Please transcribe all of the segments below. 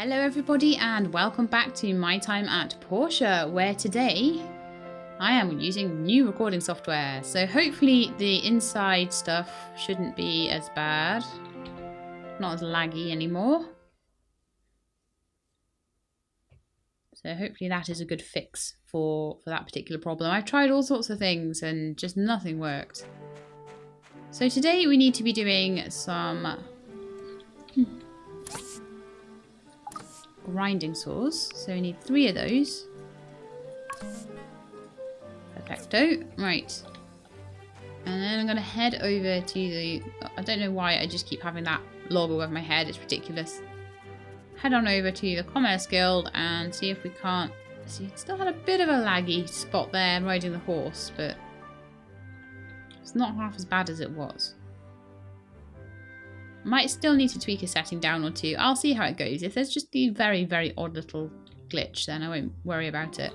Hello everybody and welcome back to My Time at Portia, where today I am using new recording software. So hopefully the inside stuff shouldn't be as bad, not as laggy anymore. So hopefully that is a good fix for that particular problem. I've tried all sorts of things and just nothing worked. So today we need to be doing some grinding saws. So we need 3 of those. Perfecto. Right. And then I'm going to head over to the... I don't know why I just keep having that logo above my head. It's ridiculous. Head on over to the Commerce Guild and see if we can't... See, it still had a bit of a laggy spot there riding the horse, but it's not half as bad as it was. Might still need to tweak a setting down or two. I'll see how it goes. If there's just the very, very odd little glitch, then I won't worry about it.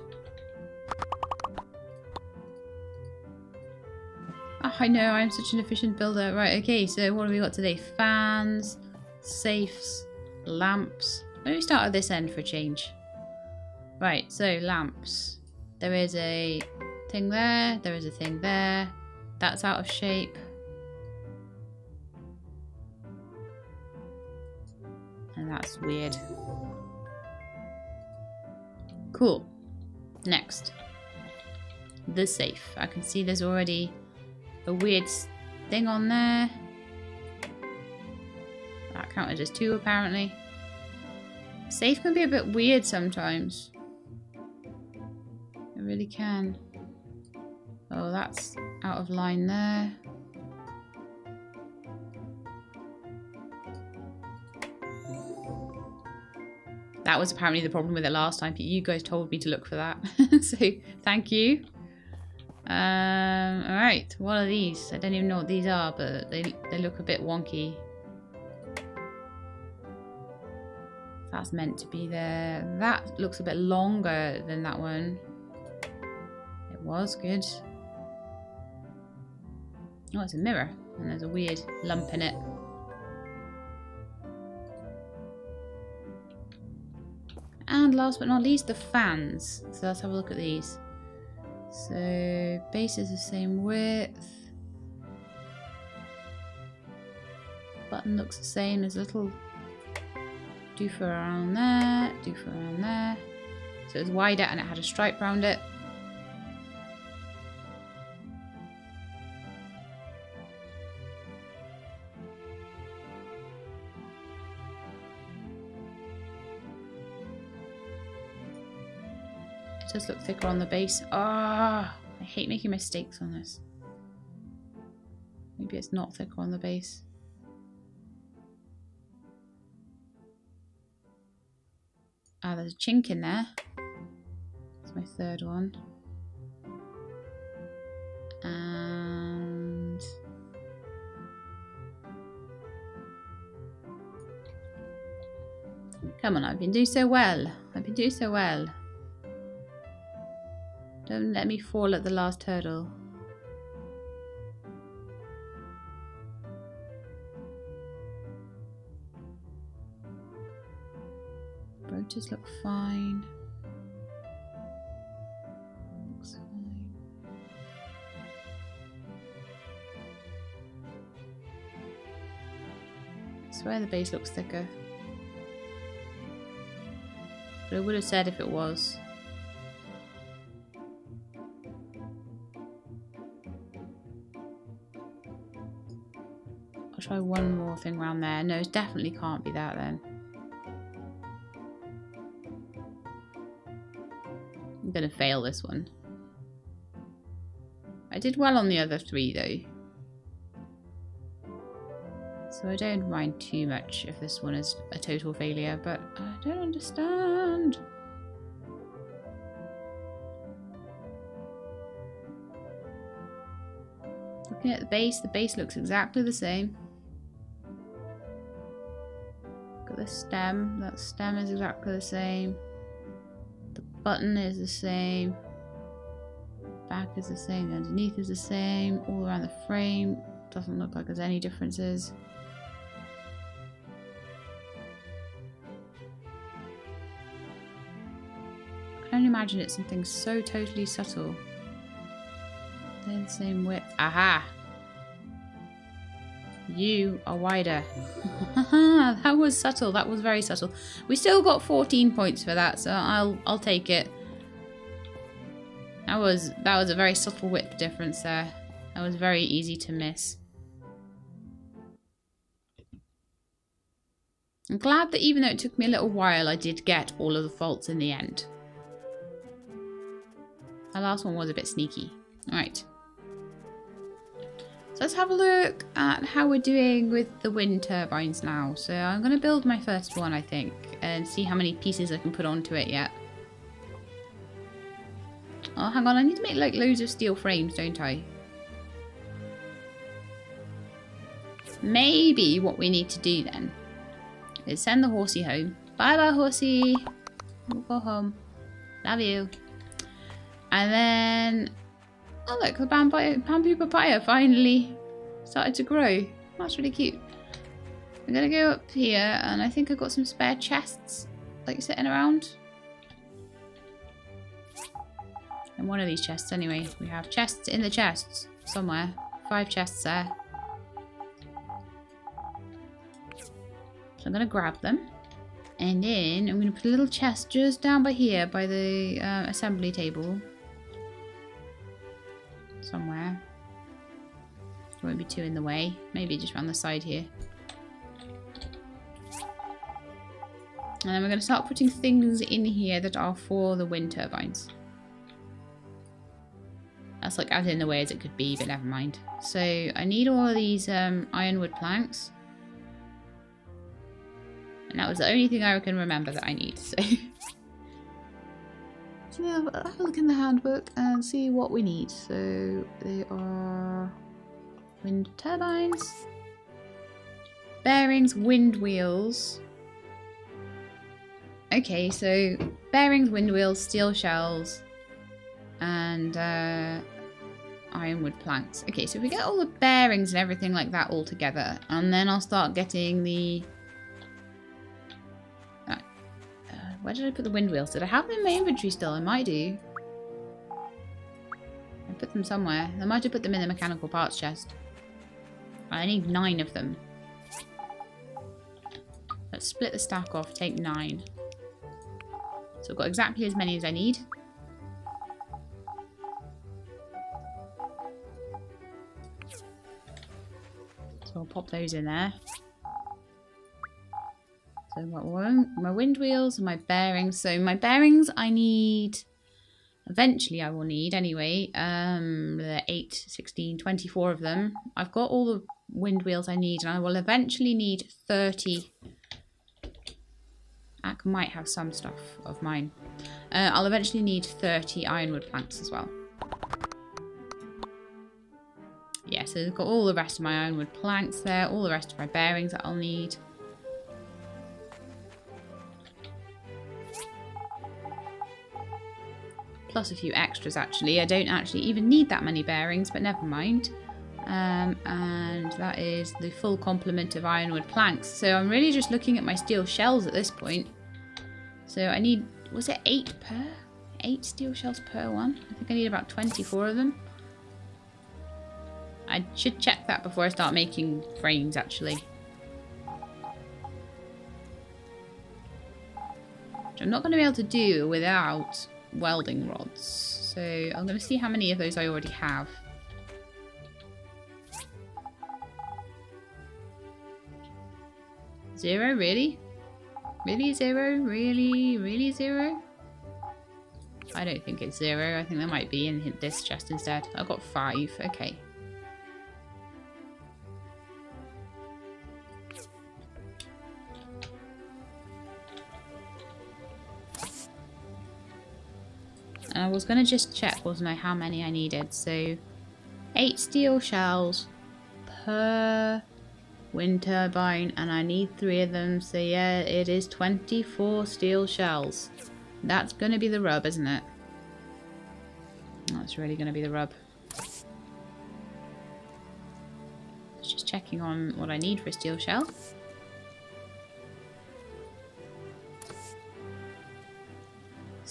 Oh, I know, I'm such an efficient builder. Right, okay, so what have we got today? Fans, safes, lamps. Let me start at this end for a change. Right, so lamps. There is a thing there. There is a thing there. That's out of shape. And that's weird. Cool. Next. The safe. I can see there's already a weird thing on there. That counted as 2 apparently. Safe can be a bit weird sometimes. It really can. Oh, that's out of line there. That was apparently the problem with it last time. You guys told me to look for that. So, thank you. Alright, what are these? I don't even know what these are, but they look a bit wonky. That's meant to be there. That looks a bit longer than that one. It was good. Oh, it's a mirror. And there's a weird lump in it. And last but not least, the fans. So let's have a look at these. So base is the same width. Button looks the same. There's a little doofer around there, doofer around there. So it's wider and it had a stripe around it. It does look thicker on the base. Ah, I hate making mistakes on this. Maybe it's not thicker on the base. Ah, there's a chink in there. That's my 3rd one. And come on, I've been doing so well. I've been doing so well. Don't let me fall at the last hurdle. Rotors look fine. Looks fine. I swear the base looks thicker. But I would have said if it was. I'll try one more thing around there. No, it definitely can't be that then. I'm gonna fail this one. I did well on the other 3 though. So I don't mind too much if this one is a total failure, but I don't understand. Looking at the base looks exactly the same. Look at the stem, that stem is exactly the same. The button is the same. Back is the same, the underneath is the same. All around the frame, doesn't look like there's any differences. imagine it's something so totally subtle. They're the same width. Aha! You are wider. That was subtle. That was very subtle. We still got 14 points for that, so I'll take it. That was a very subtle width difference there. That was very easy to miss. I'm glad that even though it took me a little while, I did get all of the faults in the end. That last one was a bit sneaky. Alright. So let's have a look at how we're doing with the wind turbines now. So I'm going to build my first one, I think, and see how many pieces I can put onto it yet. Oh, hang on. I need to make like loads of steel frames, don't I? Maybe what we need to do then is send the horsey home. Bye bye, horsey. We'll go home. Love you. And then... Oh look, the bamboo papaya finally started to grow. That's really cute. I'm going to go up here and I think I've got some spare chests like sitting around. In one of these chests anyway. We have chests in the chests somewhere. 5 chests there. So I'm going to grab them. And then I'm going to put a little chest just down by here by the assembly table. Somewhere. There won't be too in the way. Maybe just around the side here. And then we're going to start putting things in here that are for the wind turbines. That's like as in the way as it could be, but never mind. So I need all of these ironwood planks. And that was the only thing I can remember that I need. So yeah, have a look in the handbook and see what we need. So they are wind turbines, bearings, wind wheels. Okay, so bearings, wind wheels, steel shells, and ironwood planks. Okay, so if we get all the bearings and everything like that all together, and then I'll start getting the... where did I put the wind wheels? Did I have them in my inventory still? I might do. I put them somewhere. I might have put them in the mechanical parts chest. I need 9 of them. Let's split the stack off, take 9. So I've got exactly as many as I need. So I'll pop those in there. So my wind wheels and my bearings. So my bearings I need, eventually I will need anyway, 8, 16, 24 of them. I've got all the wind wheels I need and I will eventually need 30. I might have some stuff of mine. I'll eventually need 30 ironwood planks as well. Yeah, so I've got all the rest of my ironwood planks there, all the rest of my bearings that I'll need. Plus a few extras actually. I don't actually even need that many bearings, but never mind. And that is the full complement of ironwood planks. So I'm really just looking at my steel shells at this point. So I need, was it 8 per? 8 steel shells per one? I think I need about 24 of them. I should check that before I start making frames actually. Which I'm not going to be able to do without welding rods. So I'm going to see how many of those I already have. Zero, really? Really 0? Really 0? I don't think it's 0. I think there might be in this chest instead. I've got 5. Okay. I was going to just check, wasn't I, how many I needed. So 8 steel shells per wind turbine, and I need 3 of them. So yeah, it is 24 steel shells. That's going to be the rub, isn't it? That's really going to be the rub. Just checking on what I need for a steel shell.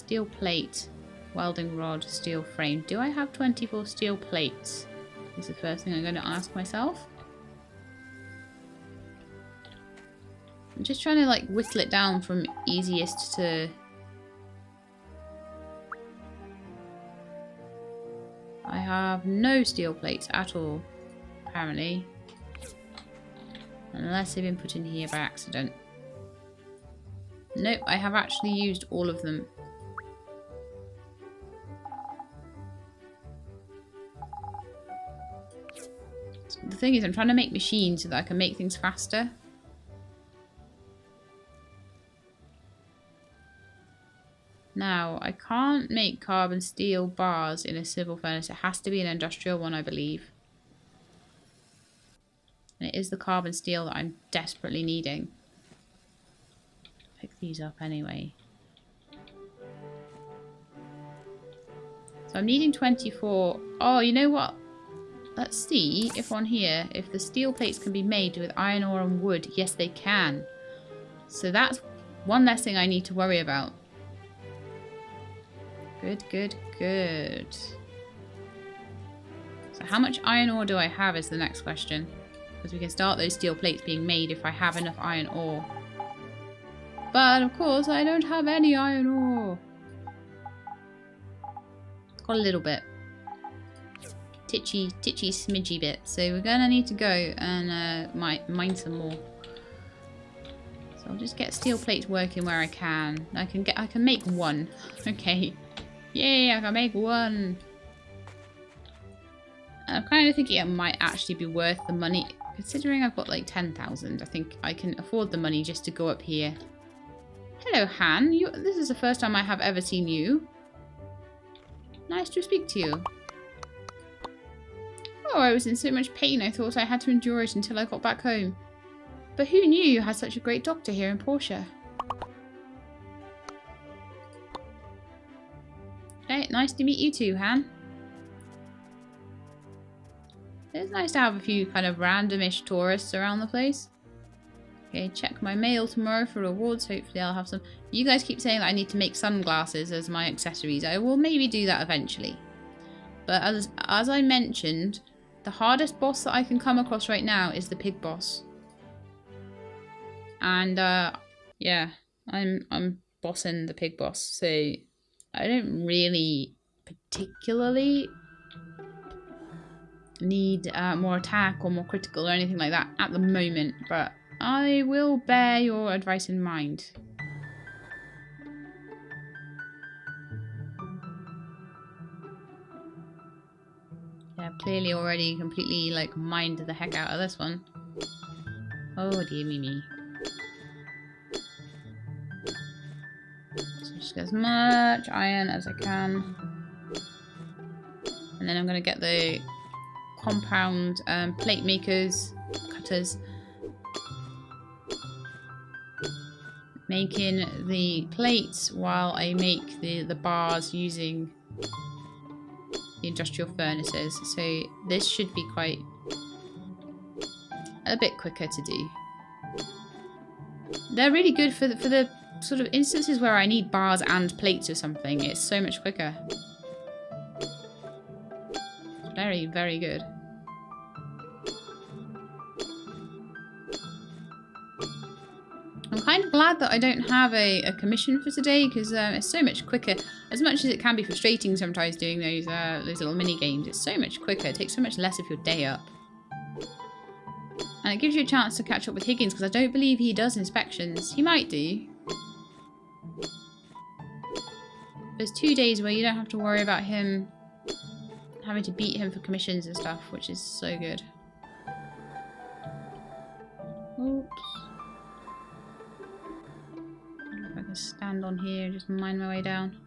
Steel plate, welding rod, steel frame. Do I have 24 steel plates? Is the first thing I'm going to ask myself. I'm just trying to like whittle it down from easiest to... I have no steel plates at all, apparently. Unless they've been put in here by accident. Nope, I have actually used all of them. So the thing is, I'm trying to make machines so that I can make things faster. Now, I can't make carbon steel bars in a civil furnace. It has to be an industrial one, I believe. And it is the carbon steel that I'm desperately needing. Pick these up anyway. So I'm needing 24. Oh, you know what? Let's see if on here, if the steel plates can be made with iron ore and wood. Yes, they can. So that's one less thing I need to worry about. Good, good, good. So how much iron ore do I have is the next question. Because we can start those steel plates being made if I have enough iron ore. But of course I don't have any iron ore. Got a little bit. Titchy smidgy bit. So we're gonna need to go and mine some more. So I'll just get steel plates working where I can. I can make one. Okay. Yay, I can make one. I'm kind of thinking it might actually be worth the money. Considering I've got like 10,000, I think I can afford the money just to go up here. Hello, Han. This is the first time I have ever seen you. Nice to speak to you. Oh, I was in so much pain I thought I had to endure it until I got back home. But who knew you had such a great doctor here in Portia? Okay, nice to meet you too, Han. It's nice to have a few kind of randomish tourists around the place. Okay, check my mail tomorrow for rewards. Hopefully I'll have some. You guys keep saying that I need to make sunglasses as my accessories. I will maybe do that eventually. But as I mentioned, the hardest boss that I can come across right now is the pig boss. And yeah, I'm bossing the pig boss, so I don't really particularly need more attack or more critical or anything like that at the moment, but I will bear your advice in mind. Yeah, I've clearly already completely like mined the heck out of this one. Oh dear me. So just get as much iron as I can. And then I'm going to get the compound plate makers, cutters, making the plates while I make the bars using the industrial furnaces. So this should be quite a bit quicker to do. They're really good for the sort of instances where I need bars and plates or something. It's so much quicker. Very, very good. I'm kind of glad that I don't have a commission for today, because it's so much quicker. As much as it can be frustrating sometimes doing those little mini games, it's so much quicker. It takes so much less of your day up. And it gives you a chance to catch up with Higgins, because I don't believe he does inspections. He might do. There's 2 days where you don't have to worry about him having to beat him for commissions and stuff, which is so good. Oops. I don't know if I can stand on here and just mine my way down.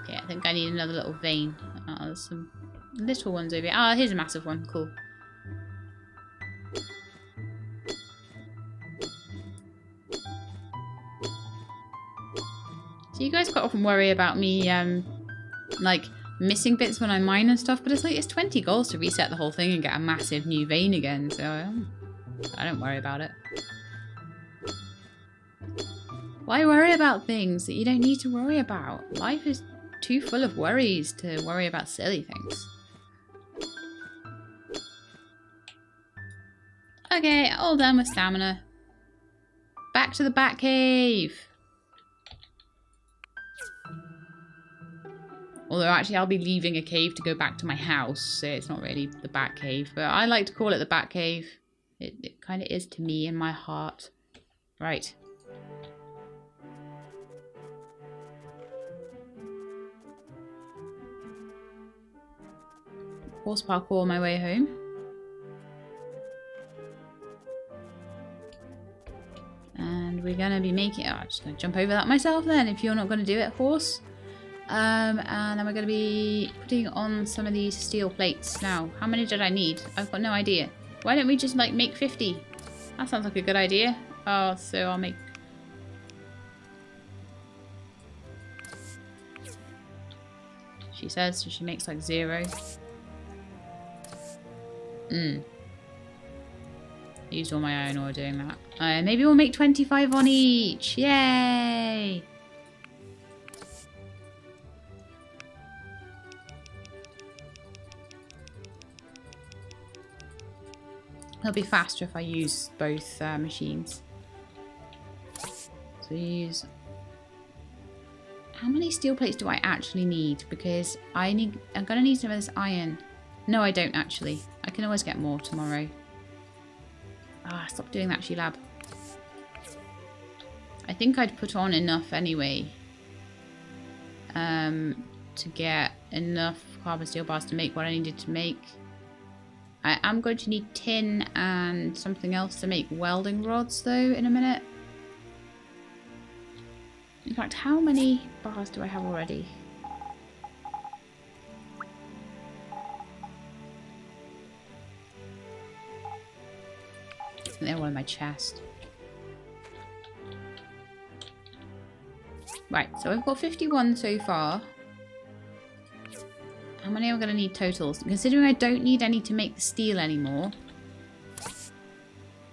Okay, I think I need another little vein. There's some little ones over here. Ah, here's a massive one. Cool. So you guys quite often worry about me, like, missing bits when I mine and stuff, but it's like it's 20 goals to reset the whole thing and get a massive new vein again, so I don't worry about it. Why worry about things that you don't need to worry about? Life is too full of worries to worry about silly things. Okay, all done with stamina. Back to the Bat Cave. Although actually I'll be leaving a cave to go back to my house, so it's not really the Bat Cave. But I like to call it the Bat Cave. It kind of is to me in my heart. Right. Horse parkour on my way home. And we're going to be making... Oh, I'm just going to jump over that myself then, if you're not going to do it, horse. And then we're going to be putting on some of these steel plates. Now, how many did I need? I've got no idea. Why don't we just, like, make 50? That sounds like a good idea. Oh, so I'll make... She says she makes, like, 0. Used all my iron ore doing that. Maybe we'll make 25 on each. Yay! It'll be faster if I use both machines. So use... How many steel plates do I actually need? Because I'm gonna need some of this iron. No, I don't actually. I can always get more tomorrow. Ah, stop doing that, She-Lab. I think I'd put on enough anyway. To get enough carbon steel bars to make what I needed to make. I am going to need tin and something else to make welding rods though in a minute. In fact, how many bars do I have already? They're one in my chest. Right, so I've got 51 so far. How many am I going to need totals? Considering I don't need any to make the steel anymore.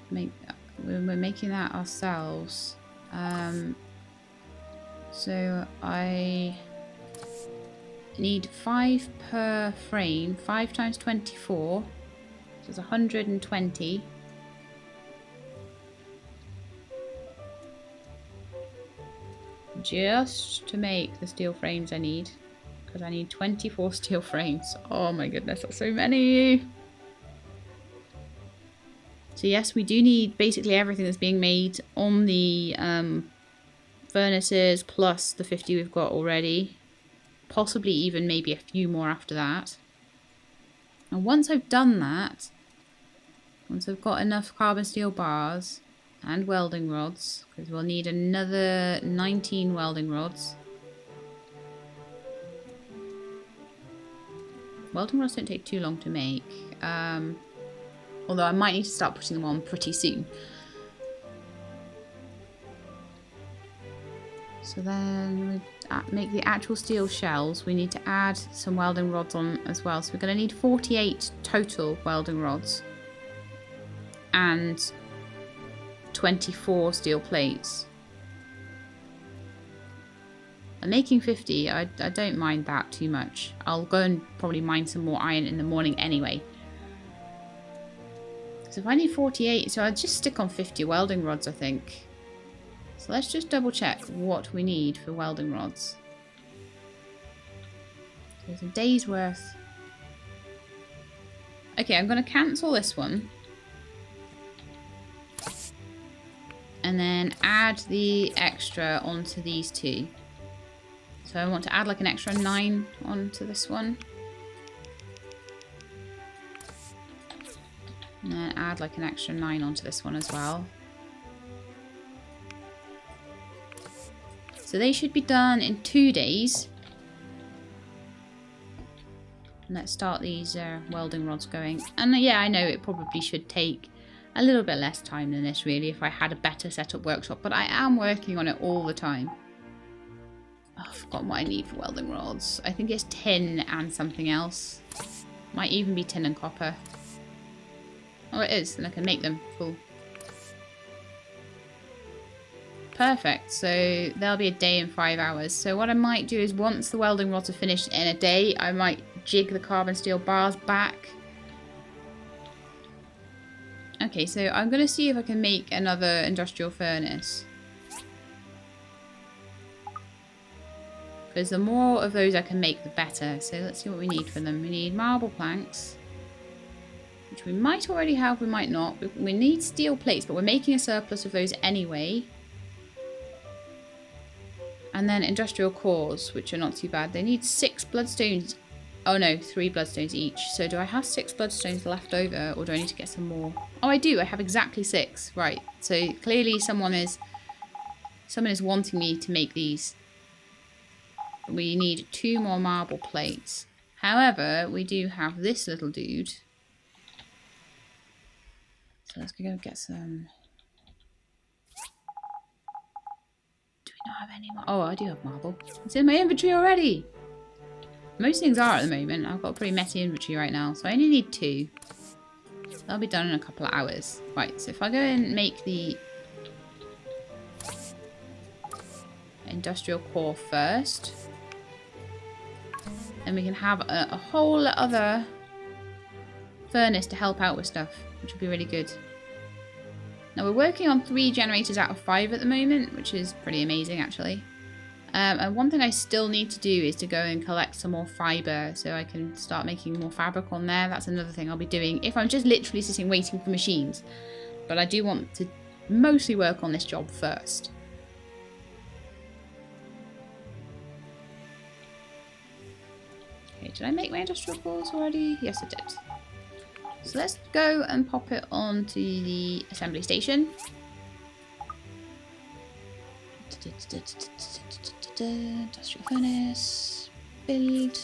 We're making that ourselves. So I need 5 per frame. 5 times 24. So it's 120. Just to make the steel frames I need. Because I need 24 steel frames. Oh my goodness, that's so many. So yes, we do need basically everything that's being made on the furnaces plus the 50 we've got already. Possibly even maybe a few more after that. And once I've done that, once I've got enough carbon steel bars and welding rods, because we'll need another 19 welding rods. Welding rods don't take too long to make. Although I might need to start putting them on pretty soon. So then we make the actual steel shells. We need to add some welding rods on as well. So we're going to need 48 total welding rods. And 24 steel plates. I'm making 50. I don't mind that too much. I'll go and probably mine some more iron in the morning anyway. So if I need 48, so I'll just stick on 50 welding rods, I think. So let's just double check what we need for welding rods. There's a day's worth. Okay, I'm going to cancel this one. And then add the extra onto these two. So I want to add like an extra 9 onto this one. And then add like an extra 9 onto this one as well. So they should be done in 2 days. And let's start these welding rods going. And yeah, I know it probably should take a little bit less time than this really if I had a better setup workshop. But I am working on it all the time. Oh, I've forgotten what I need for welding rods. I think it's tin and something else. Might even be tin and copper. Oh, it is. Then I can make them full. Perfect. So there'll be a day in 5 hours. So what I might do is once the welding rods are finished in a day, I might jig the carbon steel bars back. Okay, so I'm going to see if I can make another industrial furnace. Because the more of those I can make, the better. So let's see what we need for them. We need marble planks, which we might already have, we might not. We need steel plates, but we're making a surplus of those anyway. And then industrial cores, which are not too bad. They need 6 bloodstones. Oh no, 3 bloodstones each. So do I have 6 bloodstones left over, or do I need to get some more? Oh, I do. I have exactly 6. Right. So clearly someone is wanting me to make these. We need 2 more marble plates. However, we do have this little dude. So let's go get some. Do we not have any more? Oh, I do have marble. It's in my inventory already. Most things are at the moment. I've got a pretty messy inventory right now, so I only need 2. That'll be done in a couple of hours. Right, so if I go and make the industrial core first, then we can have a whole other furnace to help out with stuff, which would be really good. Now we're working on 3 generators out of 5 at the moment, which is pretty amazing actually. And one thing I still need to do is to go and collect some more fibre so I can start making more fabric on there. That's another thing I'll be doing if I'm just literally sitting waiting for machines. But I do want to mostly work on this job first. Okay, did I make my industrial cores already? Yes, I did. So let's go and pop it onto the assembly station. Industrial furnace, build.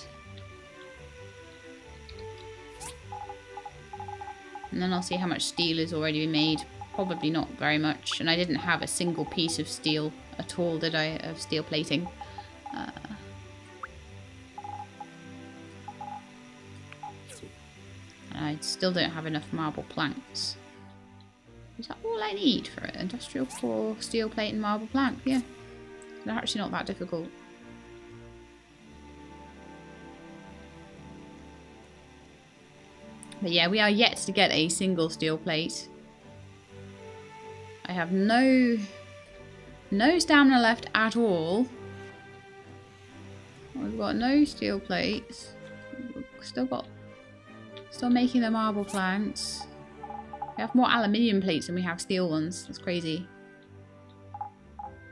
And then I'll see how much steel is already made. Probably not very much. And I didn't have a single piece of steel at all, did I? Of steel plating. I still don't have enough marble planks. Is that all I need for it? Industrial core, steel plate and marble plank? Yeah. They're actually not that difficult. But yeah, we are yet to get a single steel plate. I have no stamina left at all. We've got no steel plates. Still making the marble planks. We have more aluminium plates than we have steel ones. That's crazy.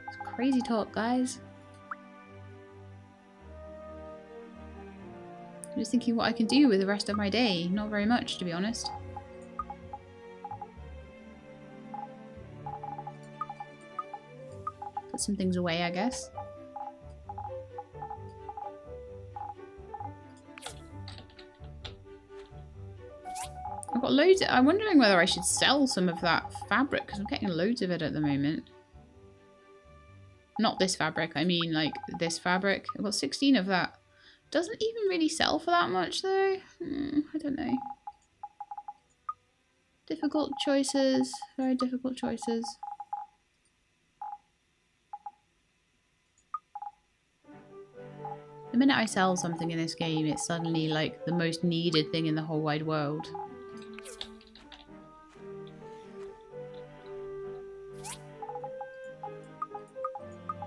It's crazy talk, guys. I'm just thinking what I can do with the rest of my day. Not very much, to be honest. Put some things away, I guess. I've got loads. I'm wondering whether I should sell some of that fabric because I'm getting loads of it at the moment. Not this fabric, I mean like this fabric. I've got 16 of that. Doesn't even really sell for that much though. I don't know. Difficult choices. Very difficult choices. The minute I sell something in this game, it's suddenly like the most needed thing in the whole wide world.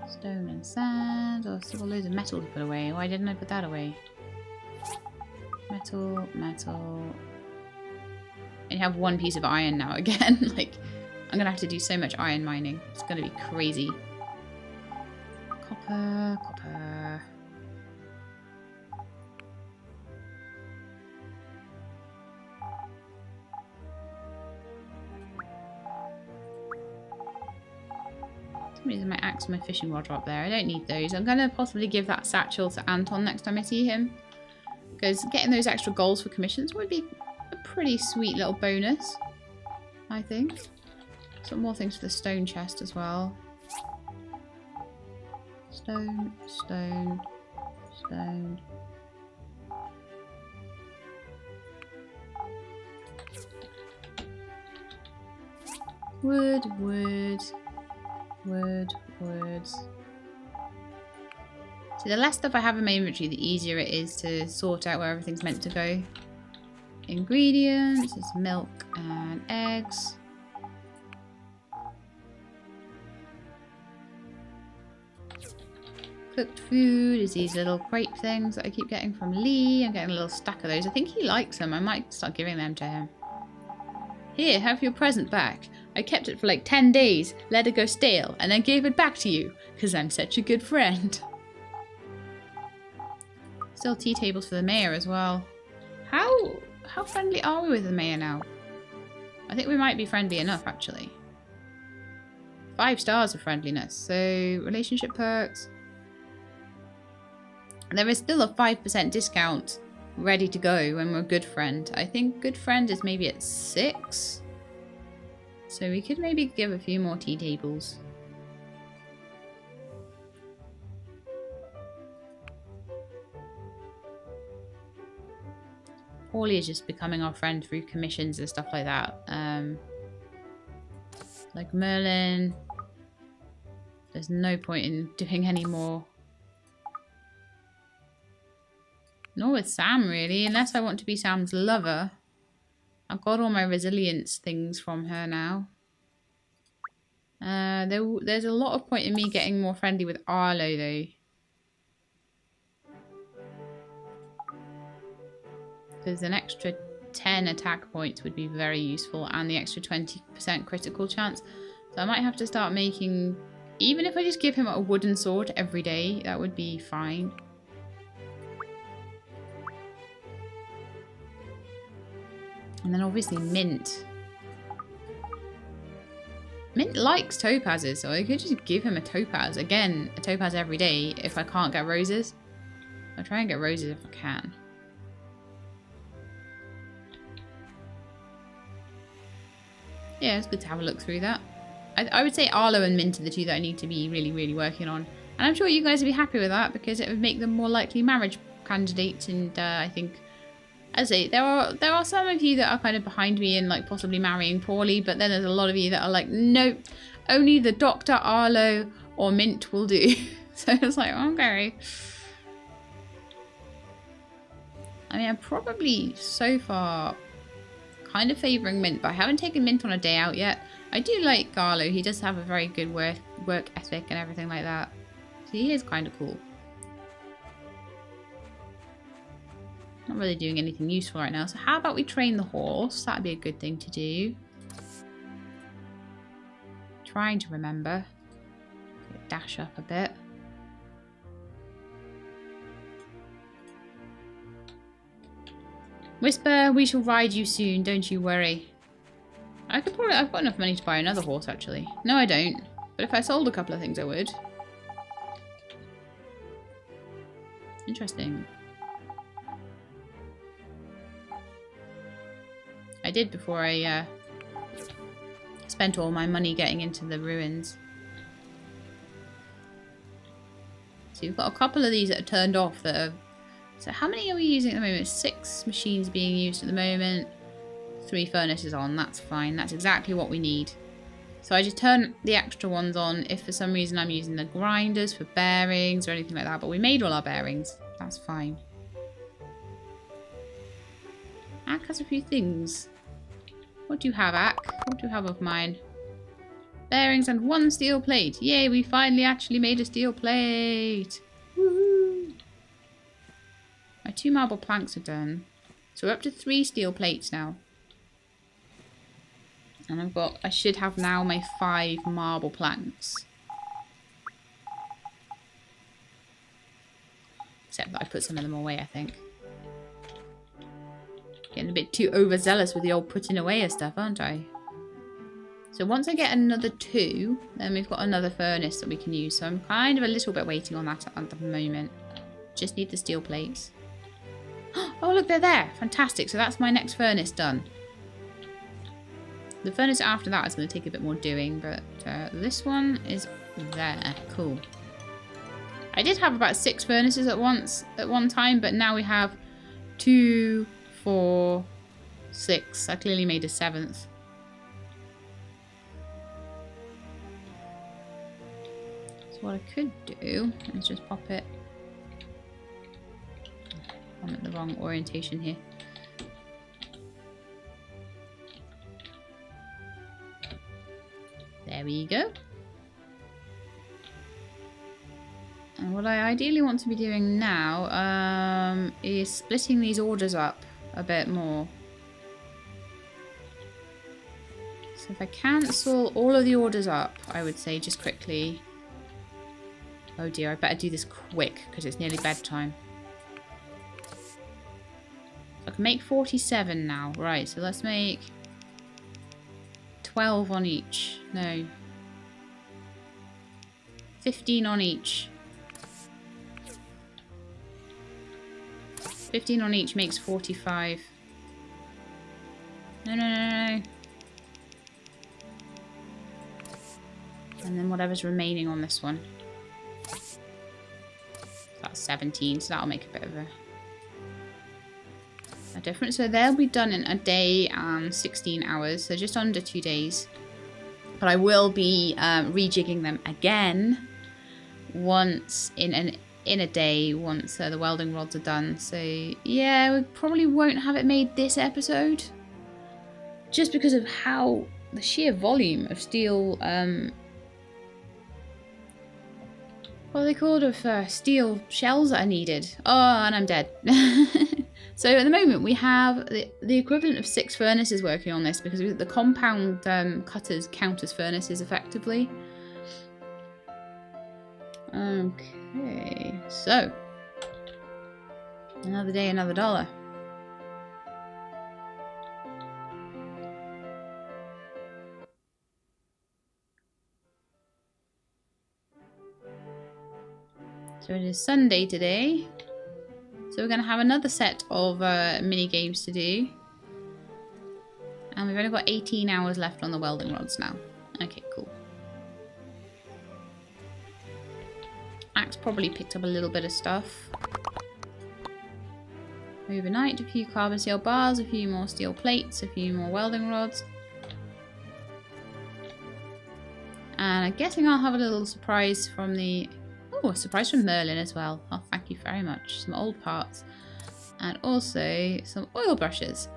Stone and sand. Oh, I've still got loads of metal to put away. Why didn't I put that away? Metal, metal. And you have 1 piece of iron now again. Like, I'm gonna have to do so much iron mining. It's gonna be crazy. Copper, copper. For some reason my axe and my fishing rod are up there. I don't need those. I'm gonna possibly give that satchel to Anton next time I see him. Because getting those extra goals for commissions would be a pretty sweet little bonus, I think. Some more things for the stone chest as well. Stone, stone, stone. Wood, wood, wood, wood. So the less stuff I have in my inventory, the easier it is to sort out where everything's meant to go. Ingredients is milk and eggs. Cooked food is these little crepe things that I keep getting from Lee. I'm getting a little stack of those. I think he likes them. I might start giving them to him. Here, have your present back. I kept it for like 10 days, let it go stale, and then gave it back to you, because I'm such a good friend. Still tea tables for the mayor as well. How friendly are we with the mayor now? I think we might be friendly enough, actually. 5 stars of friendliness. So, relationship perks. There is still a 5% discount ready to go when we're a good friend. I think good friend is maybe at 6. So we could maybe give a few more tea tables. Paulie is just becoming our friend through commissions and stuff like that. Like Merlin. There's no point in doing any more. Nor with Sam, really, unless I want to be Sam's lover. I've got all my resilience things from her now. There's a lot of point in me getting more friendly with Arlo, though. Because an extra 10 attack points would be very useful, and the extra 20% critical chance. So I might have to start making... Even if I just give him a wooden sword every day, that would be fine. And then obviously Mint. Mint likes topazes, so I could just give him a topaz. Again, a topaz every day if I can't get roses. I'll try and get roses if I can. Yeah, it's good to have a look through that. I would say Arlo and Mint are the two that I need to be really, really working on. And I'm sure you guys would be happy with that because it would make them more likely marriage candidates. And I think... As I say, there are some of you that are kind of behind me in like possibly marrying Paulie, but then there's a lot of you that are like, nope, only the Dr. Arlo or Mint will do. So it's like, okay. I mean, I'm probably so far kind of favouring Mint, but I haven't taken Mint on a day out yet. I do like Arlo. He does have a very good work ethic and everything like that. So he is kind of cool. Not really doing anything useful right now. So how about we train the horse? That'd be a good thing to do. Trying to remember. Dash up a bit. Whisper, we shall ride you soon, don't you worry. I've got enough money to buy another horse actually. No, I don't. But if I sold a couple of things, I would. Interesting. I did before I spent all my money getting into the ruins. So you've got a couple of these that are turned off that are... So how many are we using at the moment? 6 machines being used at the moment. 3 furnaces on, that's fine. That's exactly what we need. So I just turn the extra ones on if for some reason I'm using the grinders for bearings or anything like that. But we made all our bearings. That's fine. Ack has a few things. What do you have, Ack? What do you have of mine? Bearings and 1 steel plate. Yay, we finally actually made a steel plate. Woohoo! My 2 marble planks are done. So we're up to 3 steel plates now. And I should have now my 5 marble planks. Except that I put some of them away, I think. Getting a bit too overzealous with the old putting away of stuff, aren't I? So once I get another 2, then we've got another furnace that we can use. So I'm kind of a little bit waiting on that at the moment. Just need the steel plates. Oh, look, they're there. Fantastic. So that's my next furnace done. The furnace after that is going to take a bit more doing, but this one is there. Cool. I did have about 6 furnaces at one time, but now we have 2, 4, 6. I clearly made a 7th. So what I could do is just pop it. I'm at the wrong orientation here. There we go. And what I ideally want to be doing now is splitting these orders up a bit more. So if I cancel all of the orders up, I would say just quickly. Oh dear, I better do this quick because it's nearly bedtime. So I can make 47 now. Right, so let's make 12 on each. No. 15 on each. 15 on each makes 45. No. And then whatever's remaining on this one. That's 17, so that'll make a bit of a difference. So they'll be done in a day and 16 hours, so just under 2 days. But I will be rejigging them again once in a day once the welding rods are done. So yeah, we probably won't have it made this episode, just because of how the sheer volume of steel what are they called, of steel shells that are needed. Oh, and I'm dead. So at the moment we have the equivalent of 6 furnaces working on this, because the compound cutters count as furnaces effectively. Okay, so another day, another dollar. So it is Sunday today. So we're going to have another set of mini games to do. And we've only got 18 hours left on the welding rods now. Okay, cool. Axe probably picked up a little bit of stuff. Overnight, a few carbon steel bars, a few more steel plates, a few more welding rods. And I'm guessing I'll have a little surprise from the... Oh, a surprise from Merlin as well. Oh, thank you very much. Some old parts. And also some oil brushes.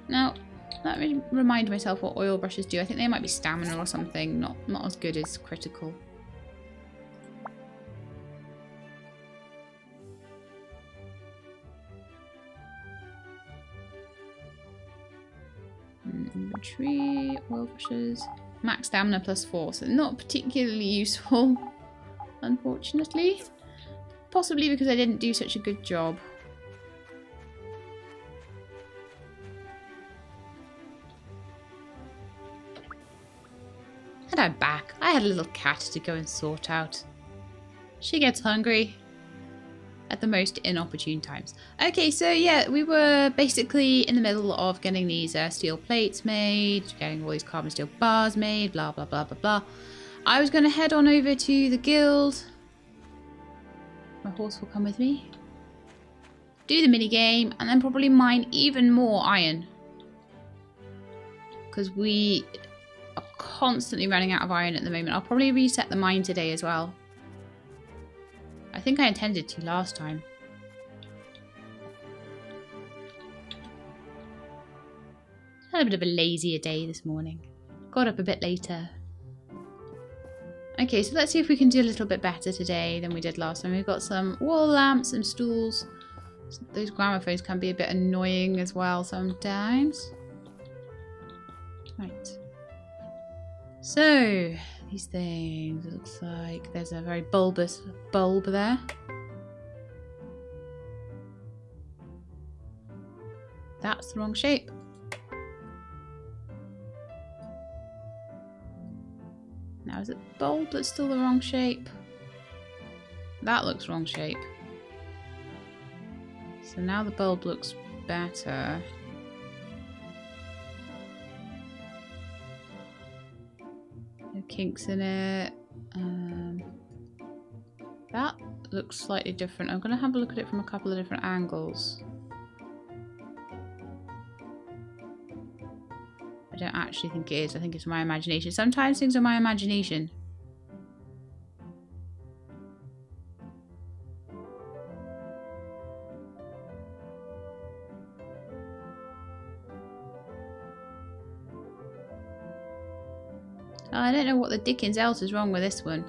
Now, let me remind myself what oil brushes do. I think they might be stamina or something. Not as good as critical. Inventory, oil brushes. Max stamina +4. So not particularly useful, unfortunately. Possibly because I didn't do such a good job. And I'm back. I had a little cat to go and sort out. She gets hungry at the most inopportune times. Okay, so yeah, we were basically in the middle of getting these steel plates made, getting all these carbon steel bars made, blah, blah, blah, blah, blah. I was going to head on over to the guild. My horse will come with me. Do the mini game, and then probably mine even more iron. Because we are constantly running out of iron at the moment. I'll probably reset the mine today as well. I think I intended to last time. Had a bit of a lazier day this morning. Got up a bit later. Okay, so let's see if we can do a little bit better today than we did last time. We've got some wall lamps and stools. Those gramophones can be a bit annoying as well sometimes. Right. So, these things, it looks like there's a very bulbous bulb there. That's the wrong shape. Now is it the bulb that's still the wrong shape? That looks wrong shape. So now the bulb looks better. No kinks in it. That looks slightly different. I'm going to have a look at it from a couple of different angles. I don't actually think it is. I think it's my imagination. Sometimes things are my imagination. Oh, I don't know what the dickens else is wrong with this one.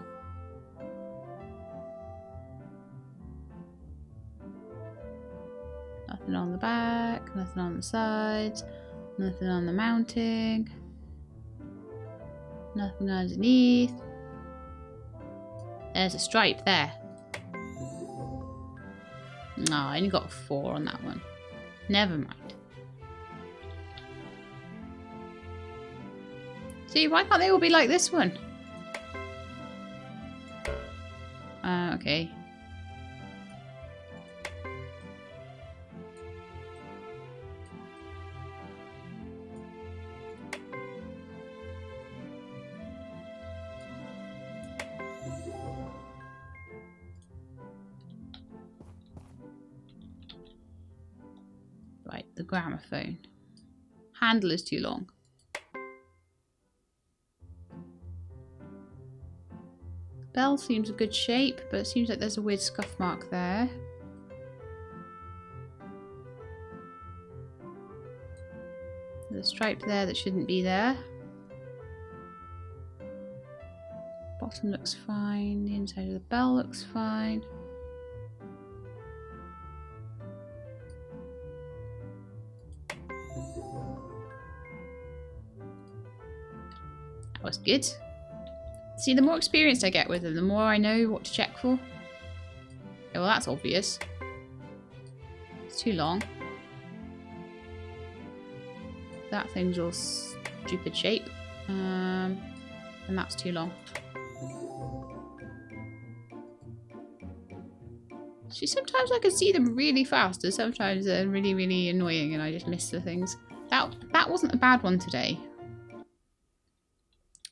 Nothing on the back, nothing on the sides. Nothing on the mounting. Nothing underneath. There's a stripe there. No, I only got a 4 on that one. Never mind. See, why can't they all be like this one? Okay. Right, the gramophone. Handle is too long. Bell seems a good shape, but it seems like there's a weird scuff mark there. There's a stripe there that shouldn't be there. Bottom looks fine. The inside of the bell looks fine. That was good. See, the more experienced I get with them, the more I know what to check for. Okay, well, that's obvious. It's too long. That thing's all stupid shape. And that's too long. See, sometimes I can see them really fast, and sometimes they're really, really annoying, and I just miss the things. That wasn't a bad one today.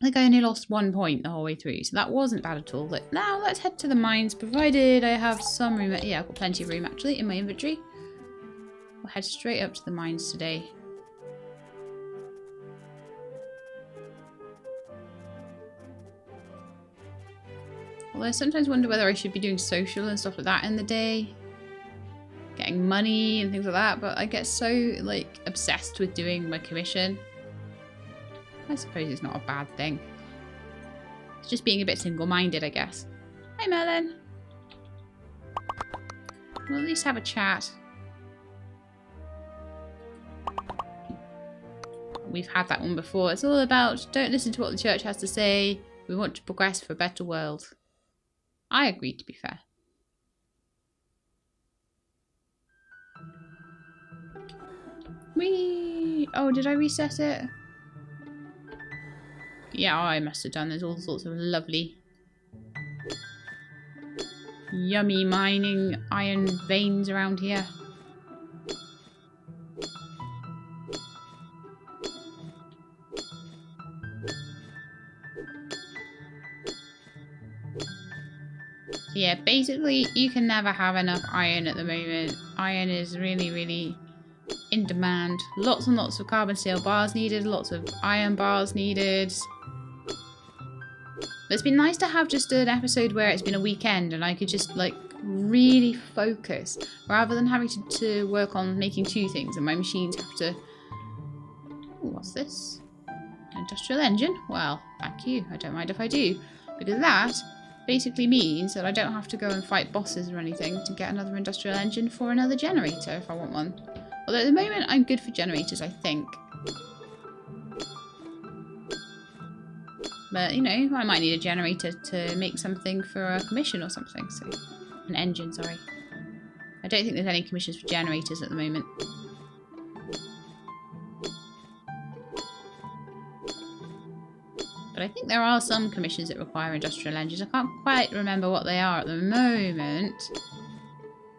I think I only lost 1 point the whole way through, so that wasn't bad at all. But now let's head to the mines, provided I have some room. Yeah, I've got plenty of room actually in my inventory. We'll head straight up to the mines today. Although I sometimes wonder whether I should be doing social and stuff like that in the day. Getting money and things like that, but I get so, like, obsessed with doing my commission. I suppose it's not a bad thing. It's just being a bit single-minded, I guess. Hi, Merlin. We'll at least have a chat. We've had that one before. It's all about, don't listen to what the church has to say. We want to progress for a better world. I agree, to be fair. Whee! Oh, did I reset it? Yeah, I must have done. There's all sorts of lovely, yummy mining iron veins around here. So yeah, basically you can never have enough iron at the moment. Iron is really, really in demand. Lots and lots of carbon steel bars needed, lots of iron bars needed. But it's been nice to have just an episode where it's been a weekend and I could just like really focus rather than having to work on making 2 things and my machines have to... Ooh, what's this? An industrial engine? Well, thank you. I don't mind if I do. Because that basically means that I don't have to go and fight bosses or anything to get another industrial engine for another generator if I want one. Although at the moment I'm good for generators, I think. But, you know, I might need a generator to make something for a commission or something. So, an engine, sorry. I don't think there's any commissions for generators at the moment. But I think there are some commissions that require industrial engines. I can't quite remember what they are at the moment.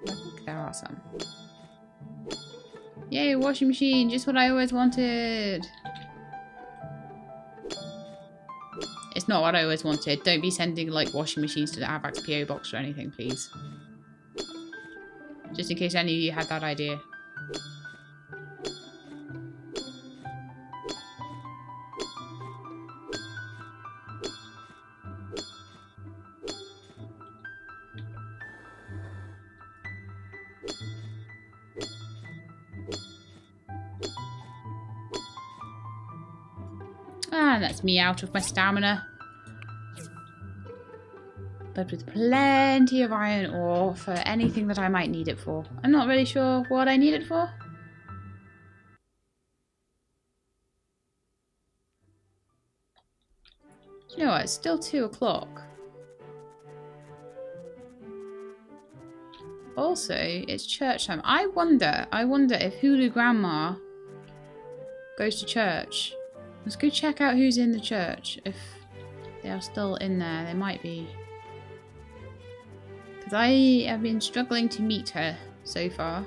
I think there are some. Yay, washing machine, just what I always wanted. It's not what I always wanted. Don't be sending, like, washing machines to the Avax PO box or anything, please. Just in case any of you had that idea. And that's me out of my stamina. But with plenty of iron ore for anything that I might need it for. I'm not really sure what I need it for. You know what? It's still 2 o'clock. Also, it's church time. I wonder if Hulu Grandma goes to church. Let's go check out who's in the church. If they are still in there, they might be. Because I have been struggling to meet her so far.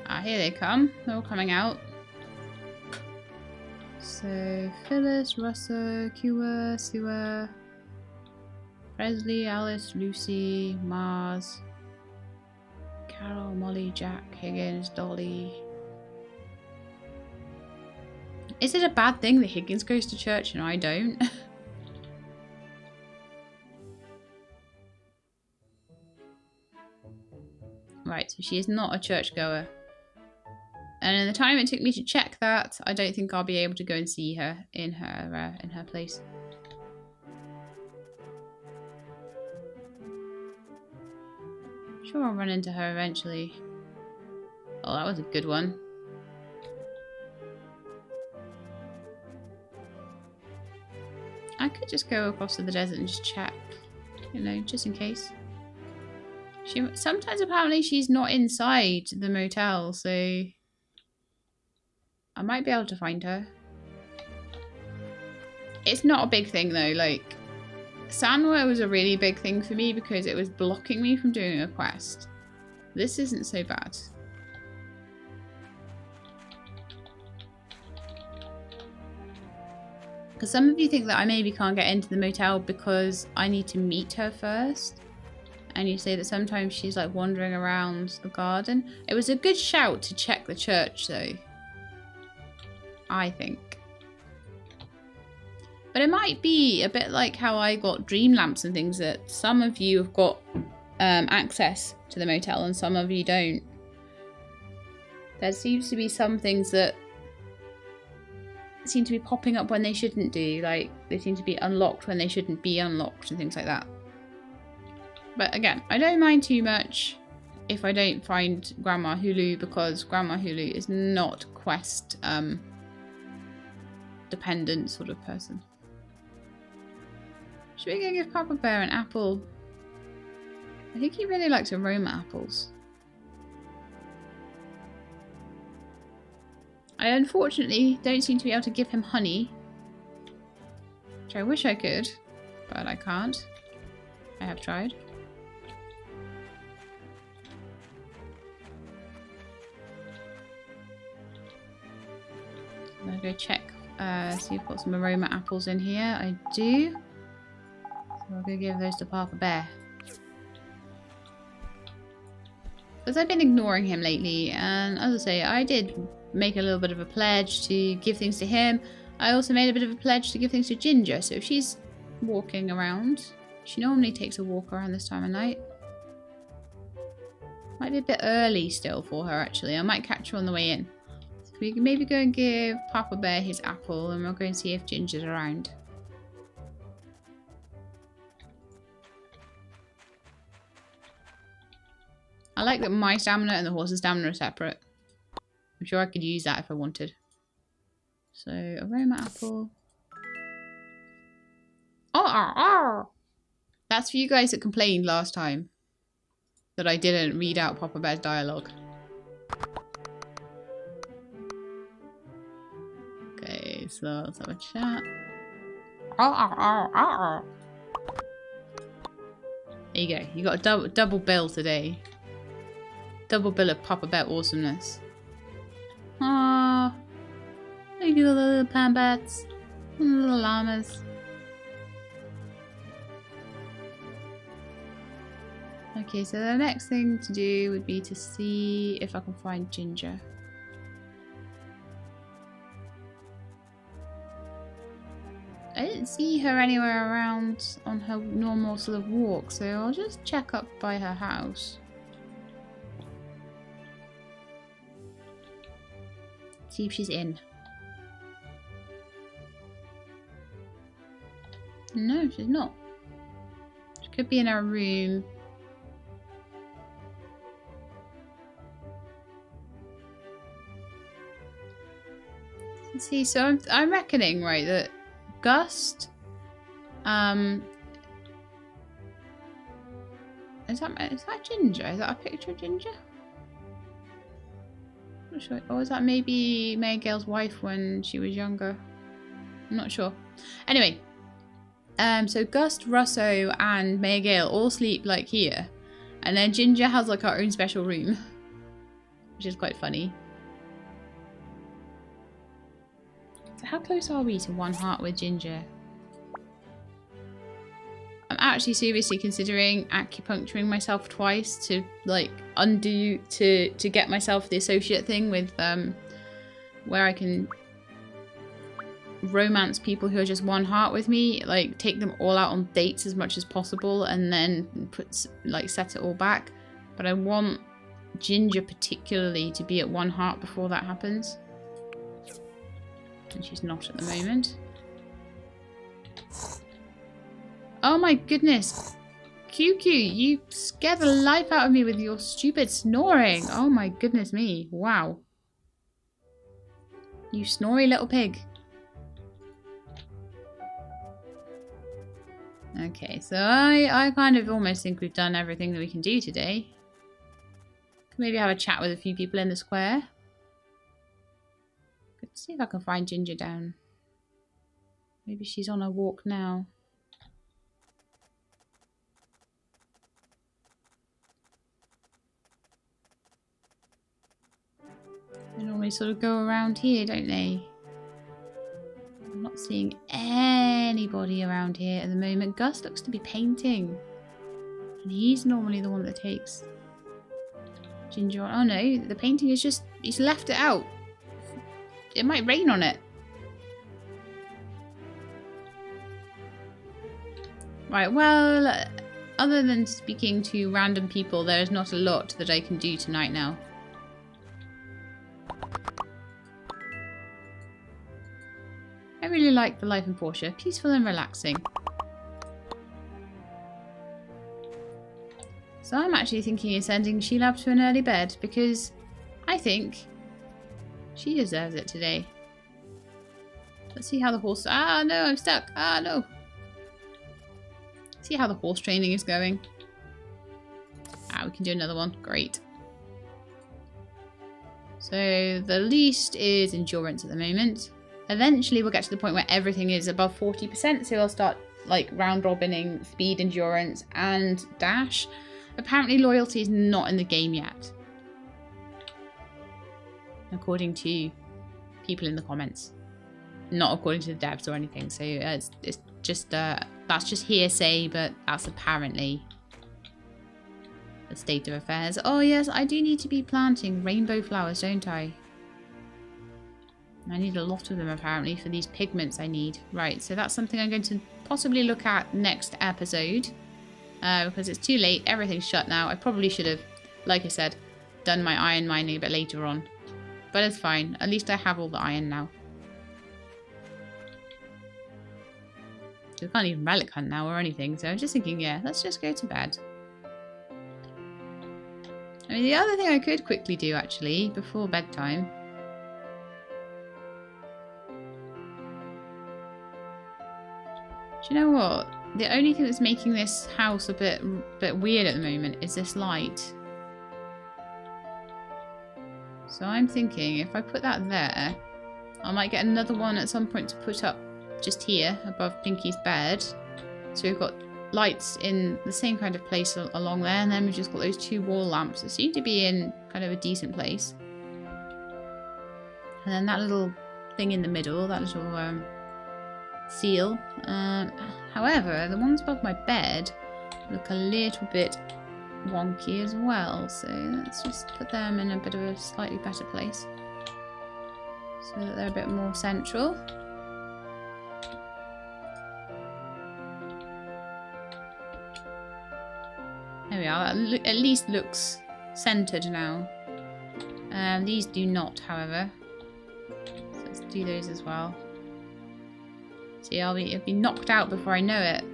Ah, here they come. They're all coming out. So, Phyllis, Russo, Kua, Sua, Presley, Alice, Lucy, Mars, Carol, Molly, Jack, Higgins, Dolly. Is it a bad thing that Higgins goes to church and I don't? Right, so she is not a churchgoer. And in the time it took me to check that, I don't think I'll be able to go and see her in her place. Sure, I'll run into her eventually. Oh, that was a good one. I could just go across to the desert and just check, you know, just in case. Sometimes apparently she's not inside the motel, so I might be able to find her. It's not a big thing though, like Sanwa was a really big thing for me because it was blocking me from doing a quest. This isn't so bad. Because some of you think that I maybe can't get into the motel because I need to meet her first. And you say that sometimes she's like wandering around the garden. It was a good shout to check the church though, I think. But it might be a bit like how I got dream lamps and things, that some of you have got access to the motel and some of you don't. There seems to be some things that seem to be popping up when they shouldn't do. Like they seem to be unlocked when they shouldn't be unlocked and things like that. But again, I don't mind too much if I don't find Grandma Hulu, because Grandma Hulu is not quest dependent sort of person. Should we go give Papa Bear an apple? I think he really likes aroma apples. I unfortunately don't seem to be able to give him honey, which I wish I could, but I can't. I have tried. I'm gonna go check, see if I've got some aroma apples in here. I do. So I'll go give those to Papa Bear. Because I've been ignoring him lately, and as I say, I did make a little bit of a pledge to give things to him. I also made a bit of a pledge to give things to Ginger, so if she's walking around, she normally takes a walk around this time of night. Might be a bit early still for her actually. I might catch her on the way in. So we can maybe go and give Papa Bear his apple, and we'll go and see if Ginger's around. I like that my stamina and the horse's stamina are separate. I'm sure I could use that if I wanted. So, aroma apple. Oh! That's for you guys that complained last time that I didn't read out Papa Bear's dialogue. Okay, so let's have a chat. There you go. You got a double bill today. Double bill of Papa Bear awesomeness. Aww. Look at the little plant bats. Little llamas. Okay, so the next thing to do would be to see if I can find Ginger. I didn't see her anywhere around on her normal sort of walk, so I'll just check up by her house. See if she's in. No, she's not. She could be in her room. Let's see, so I'm reckoning, right, that Gust, is that Ginger? Is that a picture of Ginger? I'm not sure. Or is that maybe Maya Gale's wife when she was younger? I'm not sure. Anyway, so Gust, Russo, and Maya Gale all sleep like here, and then Ginger has like her own special room, which is quite funny. So how close are we to 1 heart with Ginger? I'm actually seriously considering acupuncturing myself twice to like undo to get myself the associate thing with where I can romance people who are just 1 heart with me, like take them all out on dates as much as possible and then set it all back. But I want Ginger particularly to be at 1 heart before that happens. And she's not at the moment. Oh my goodness. QQ, you scared the life out of me with your stupid snoring. Oh my goodness me. Wow. You snory little pig. Okay, so I kind of almost think we've done everything that we can do today. Could maybe have a chat with a few people in the square. Let's see if I can find Ginger down. Maybe she's on her walk now. They normally sort of go around here, don't they? I'm not seeing anybody around here at the moment. Gus looks to be painting. And he's normally the one that takes Ginger on. Oh no, the painting is just... he's left it out. It might rain on it. Right, well, other than speaking to random people, there is not a lot that I can do tonight now. I really like the life in Portia. Peaceful and relaxing. So I'm actually thinking of sending Sheila up to an early bed because I think she deserves it today. Let's see how the horse... ah, no, I'm stuck. Ah, no. See how the horse training is going. Ah, we can do another one. Great. So the least is endurance at the moment. Eventually we'll get to the point where everything is above 40%, so we'll start like round robining speed, endurance, and dash. Apparently loyalty is not in the game yet, according to people in the comments. Not according to the devs or anything, so it's just that's just hearsay, but that's apparently the state of affairs. Oh yes, I do need to be planting rainbow flowers, don't I? I need a lot of them apparently for these pigments I need. Right, so that's something I'm going to possibly look at next episode. Because it's too late, everything's shut now. I probably should have, like I said, done my iron mining a bit later on. But it's fine, at least I have all the iron now. So we can't even relic hunt now or anything, so I'm just thinking, yeah, let's just go to bed. I mean, the other thing I could quickly do actually, before bedtime, do you know what? The only thing that's making this house a bit weird at the moment is this light. So I'm thinking if I put that there, I might get another one at some point to put up just here above Pinky's bed. So we've got lights in the same kind of place along there, and then we've just got those 2 wall lamps that seem to be in kind of a decent place. And then that little thing in the middle, that little seal. However, the ones above my bed look a little bit wonky as well. So let's just put them in a bit of a slightly better place so that they're a bit more central. There we are. That at least looks centered now. These do not, however. So let's do those as well. See, I'll be knocked out before I know it.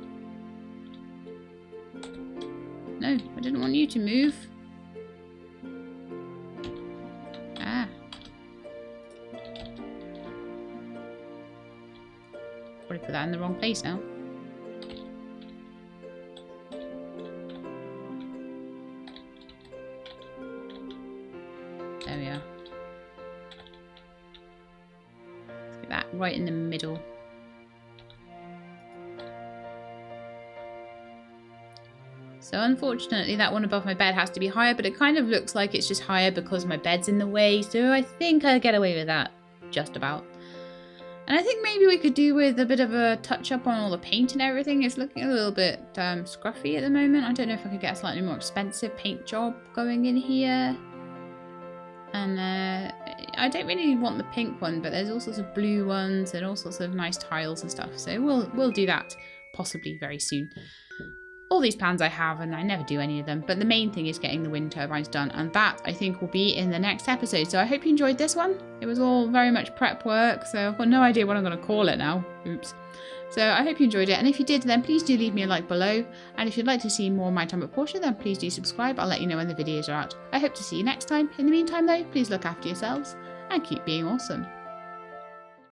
No, I didn't want you to move. Ah. Probably put that in the wrong place now. There we are. Let's get that right in the middle. So unfortunately that one above my bed has to be higher, but it kind of looks like it's just higher because my bed's in the way, so I think I'll get away with that, just about. And I think maybe we could do with a bit of a touch up on all the paint and everything. It's looking a little bit scruffy at the moment. I don't know if I could get a slightly more expensive paint job going in here. And I don't really want the pink one, but there's all sorts of blue ones and all sorts of nice tiles and stuff. So we'll do that possibly very soon. All these plans I have, and I never do any of them, but the main thing is getting the wind turbines done, and that I think will be in the next episode. So I hope you enjoyed this one. It was all very much prep work, so I've got no idea what I'm going to call it now. Oops. So I hope you enjoyed it, and if you did, then please do leave me a like below, and if you'd like to see more of my time at Portia, then please do subscribe. I'll let you know when the videos are out. I hope to see you next time. In the meantime though, please look after yourselves and keep being awesome.